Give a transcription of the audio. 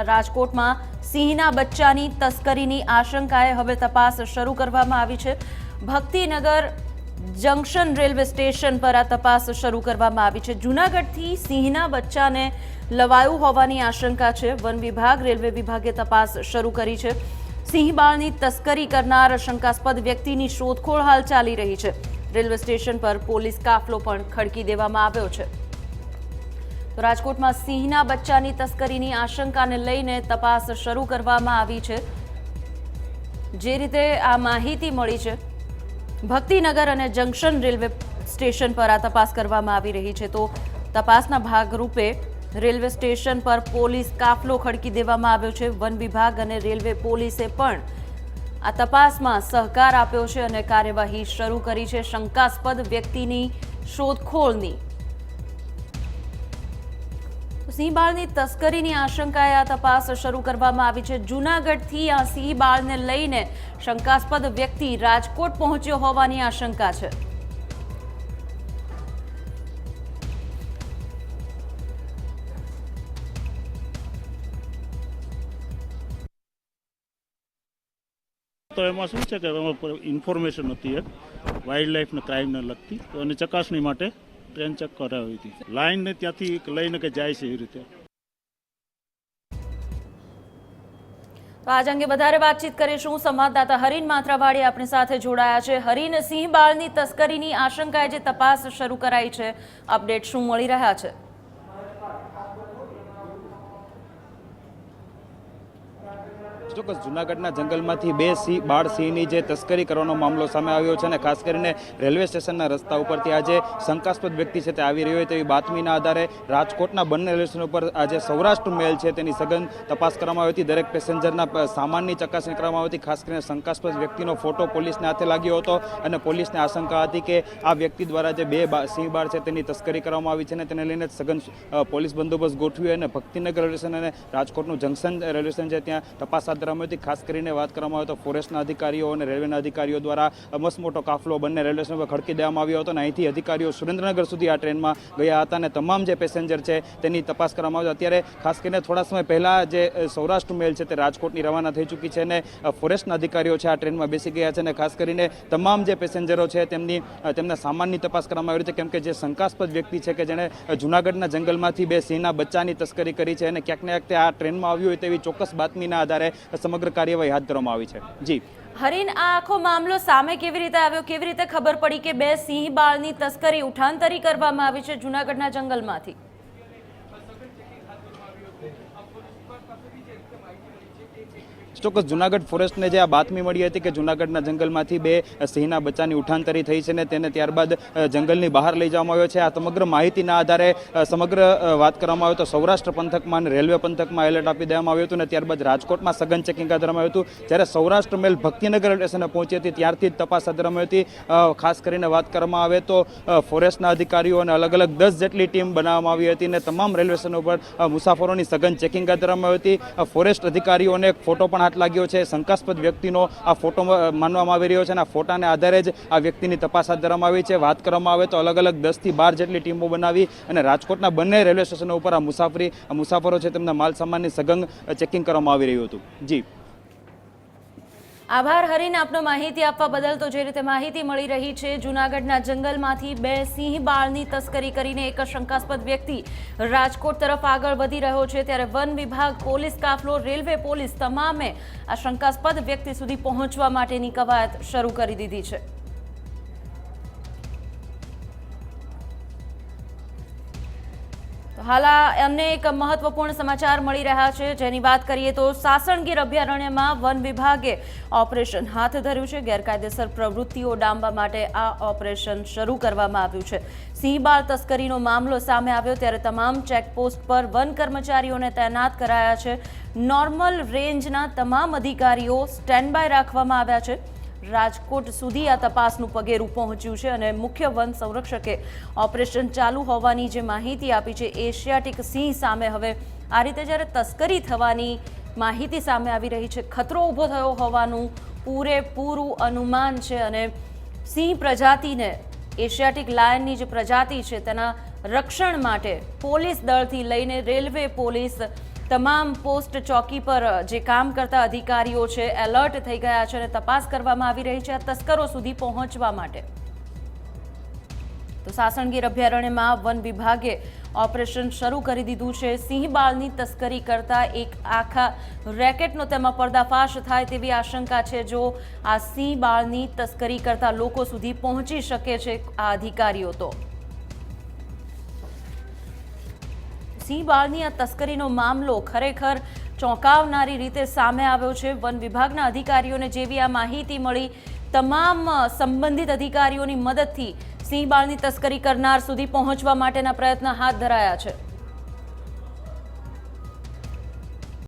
રાજકોટમાં સિંહના બચ્ચાની તસ્કરીની આશંકાએ હવે તપાસ શરૂ કરવામાં આવી છે। ભક્તિનગર જંકશન રેલવે સ્ટેશન પર આ તપાસ શરૂ કરવામાં આવી છે। જૂનાગઢથી સિંહના બચ્ચાને લવાયું હોવાની આશંકા છે। વન વિભાગ, રેલવે વિભાગે તપાસ શરૂ કરી છે। સિંહ બાળની તસ્કરી કરનાર શંકાસ્પદ વ્યક્તિની શોધખોળ હાલ ચાલી રહી છે। રેલવે સ્ટેશન પર પોલીસ કાફલો પણ ખડકી દેવામાં આવ્યો છે। રાજકોટમાં સિંહના બચ્ચાની તસ્કરીની આશંકાને લઈને તપાસ શરૂ કરવામાં આવી છે। જે રીતે આ માહિતી મળી છે, ભક્તિનગર અને જંકશન રેલવે સ્ટેશન પર આ તપાસ કરવામાં આવી રહી છે। તો તપાસના ભાગરૂપે રેલવે સ્ટેશન પર પોલીસ કાફલો ખડકી દેવામાં આવ્યો છે। વન વિભાગ અને રેલવે પોલીસે પણ આ તપાસમાં સહકાર આપ્યો છે અને કાર્યવાહી શરૂ કરી છે શંકાસ્પદ વ્યક્તિની શોધખોળની। સિંહ બાળની તસ્કરીની આશંકાએ આ તપાસ શરૂ કરવામાં આવી છે। જૂનાગઢથી આ સિંહ બાળને લઈને શંકાસ્પદ વ્યક્તિ રાજકોટ પહોંચ્યો હોવાની આશંકા છે। તો એમાં શું છે કે ઇન્ફોર્મેશન હતી એક વાઇલ્ડ લાઈફને ક્રાઇમને લગતી, તો એની ચકાસણી માટે ટ્રેન ચેક કરાવી હતી। લાઈનને ત્યાંથી લઈને કે જાય છે એ રીતે। તો આજ અંગે વધારે વાતચીત કરીશું। સંવાદદાતા હરીન માત્રાવાડી આપણી સાથે જોડાયા છે। હરીન, સિંહ બાળની તસ્કરીની આશંકાએ જે તપાસ શરૂ કરાઈ છે, અપડેટ શું મળી રહ્યા છે? ચોક્કસ જૂનાગઢના જંગલમાંથી બે બાળ સિંહની જે તસ્કરી કરવાનો મામલો સામે આવ્યો છે અને ખાસ કરીને રેલવે સ્ટેશનના રસ્તા ઉપરથી આજે શંકાસ્પદ વ્યક્તિ છે તે આવી રહ્યો હોય તેવી બાતમીના આધારે રાજકોટના બંને રેલવે સ્ટેશન ઉપર આજે સૌરાષ્ટ્ર મેલ છે તેની સઘન તપાસ કરવામાં આવી હતી। દરેક પેસેન્જરના સામાનની ચકાસણી કરવામાં આવી હતી। ખાસ કરીને શંકાસ્પદ વ્યક્તિનો ફોટો પોલીસને હાથે લાગ્યો હતો અને પોલીસને આશંકા હતી કે આ વ્યક્તિ દ્વારા જે બે સિંહ બાળ છે તેની તસ્કરી કરવામાં આવી છે અને તેને લઈને સઘન પોલીસ બંદોબસ્ત ગોઠવ્યો અને ભક્તિનગર રેલવે સ્ટેશન અને રાજકોટનું જંકશન રેલવે સ્ટેશન છે ત્યાં તપાસ હાથ ધરવામાં હતી। ખાસ કરીને વાત કરવામાં આવે તો ફોરેસ્ટના અધિકારીઓ અને રેલવેના અધિકારીઓ દ્વારા મસ્ત મોટો કાફલો બંને રેલવે સ્ટેશન પર ખડકી દેવામાં આવ્યો હતો અને અહીંથી અધિકારીઓ સુરેન્દ્રનગર સુધી આ ટ્રેનમાં ગયા હતા અને તમામ જે પેસેન્જર છે તેની તપાસ કરવામાં આવી। અત્યારે ખાસ કરીને થોડા સમય પહેલા જે સૌરાષ્ટ્ર મેલ છે તે રાજકોટની રવાના થઈ ચૂકી છે અને ફોરેસ્ટના અધિકારીઓ છે આ ટ્રેનમાં બેસી ગયા છે અને ખાસ કરીને તમામ જે પેસેન્જરો છે તેમના સામાનની તપાસ કરવામાં આવી છે, કેમ કે જે શંકાસ્પદ વ્યક્તિ છે કે જેણે જૂનાગઢના જંગલમાંથી બે સિંહના બચ્ચાની તસ્કરી કરી છે અને ક્યાંક ને ક્યાંક આ ટ્રેનમાં આવ્યું હોય તેવી ચોક્કસ બાતમીના આધારે સમગ્ર કાર્યવાહી હાથ ધરવામાં આવી છે। જી હરીન, આ આખો મામલો સામે કેવી રીતે આવ્યો? કેવી રીતે ખબર પડી કે બે સિંહ બાળની તસ્કરી ઉઠાંતરી કરવામાં આવી છે જૂનાગઢના જંગલમાંથી? ચોક્કસ જૂનાગઢ ફોરેસ્ટને જે આ બાતમી મળી હતી કે જૂનાગઢના જંગલમાંથી બે સિંહના બચ્ચાની ઉઠાંતરી થઈ છે ને તેને ત્યારબાદ જંગલની બહાર લઈ જવામાં આવ્યો છે। આ સમગ્ર માહિતીના આધારે સમગ્ર વાત કરવામાં આવે તો સૌરાષ્ટ્ર પંથકમાં અને રેલવે પંથકમાં એલર્ટ આપી દેવામાં આવ્યું હતું અને ત્યારબાદ રાજકોટમાં સઘન ચેકિંગ હાથ ધરવામાં આવ્યું હતું। જ્યારે સૌરાષ્ટ્ર મેલ ભક્તિનગર સ્ટેશને પહોંચી હતી ત્યારથી જ તપાસ હાથ ધરવામાં આવી હતી। ખાસ કરીને વાત કરવામાં આવે તો ફોરેસ્ટના અધિકારીઓ અને અલગ અલગ 10 જેટલી ટીમ બનાવવામાં આવી હતી અને તમામ રેલવે સ્ટેશનો ઉપર મુસાફરોની સઘન ચેકિંગ હાથ ધરવામાં આવી હતી। ફોરેસ્ટ અધિકારીઓને એક ફોટો પણ લાગ્યો છે, શંકાસ્પદ વ્યક્તિનો આ ફોટો માનવામાં આવી રહ્યો છે અને આ ફોટાને આધારે જ આ વ્યક્તિની તપાસ હાથ ધરવામાં આવી છે। વાત કરવામાં આવે તો અલગ અલગ 10 થી 12 જેટલી ટીમો બનાવી અને રાજકોટના બંને રેલવે સ્ટેશનો ઉપર આ મુસાફરો છે તેમના માલ સામાનની સઘન ચેકિંગ કરવામાં આવી રહ્યું હતું। જી આભાર હરીન, આપનો માહિતી આપવા બદલ। તો જે રીતે માહિતી મળી રહી છે, જૂનાગઢના જંગલમાંથી બે સિંહ બાળની તસ્કરી કરીને એક શંકાસ્પદ વ્યક્તિ રાજકોટ તરફ આગળ વધી રહ્યો છે, ત્યારે વન વિભાગ, પોલીસ કાફલો, રેલવે પોલીસ તમામે આ શંકાસ્પદ વ્યક્તિ સુધી પહોંચવા માટેની કવાયત શરૂ કરી દીધી છે। હાલ અમને એક મહત્વપૂર્ણ સમાચાર મળી રહ્યા છે જેની વાત કરીએ તો સાસણગીર અભયારણ્યમાં વન વિભાગે ઓપરેશન હાથ ધર્યું છે। ગેરકાયદેસર પ્રવૃત્તિઓ ડામવા માટે આ ઓપરેશન શરૂ કરવામાં આવ્યું છે। સિંહ બાળ તસ્કરીનો મામલો સામે આવ્યો ત્યારે તમામ ચેકપોસ્ટ પર વન કર્મચારીઓને તૈનાત કરાયા છે। નોર્મલ રેન્જના તમામ અધિકારીઓ સ્ટેન્ડ બાય રાખવામાં આવ્યા છે। રાજકોટ સુધી આ તપાસનું પગેરું પહોંચ્યું છે અને મુખ્ય વન સંરક્ષકે ઓપરેશન ચાલુ હોવાની જે માહિતી આપી છે, એશિયાટિક સિંહ સામે હવે આ રીતે જ્યારે તસ્કરી થવાની માહિતી સામે આવી રહી છે, ખતરો ઊભો થયો હોવાનું પૂરેપૂરું અનુમાન છે અને સિંહ પ્રજાતિને, એશિયાટિક લાયનની જે પ્રજાતિ છે તેના રક્ષણ માટે પોલીસ દળથી લઈને રેલવે પોલીસ તમામ પોસ્ટ ચોકી પર જે કામ કરતા અધિકારીઓ છે એલર્ટ થઈ ગયા છે અને તપાસ કરવામાં આવી રહી છે આ તસ્કરો સુધી પહોંચવા માટે. તો સાસણગીર અભયારણ્યમાં વન વિભાગે ઓપરેશન શરૂ કરી દીધું છે. સિંહ બાળની તસ્કરી કરતા એક આખા રેકેટનો તેમાં પર્દાફાશ થાય તેવી આશંકા છે. જો આ સિંહ બાળની તસ્કરી કરતા લોકો સુધી પહોંચી શકે છે આ અધિકારીઓ તો સિંહ બાળની આ તસ્કરીનો મામલો ખરેખર ચોંકાવનારી રીતે સામે આવ્યો છે. વન વિભાગના અધિકારીઓને જેવી આ માહિતી મળી તમામ સંબંધિત અધિકારીઓની મદદથી સિંહ બાળની તસ્કરી કરનાર સુધી પહોંચવા માટેના પ્રયત્ન હાથ ધરાયા છે.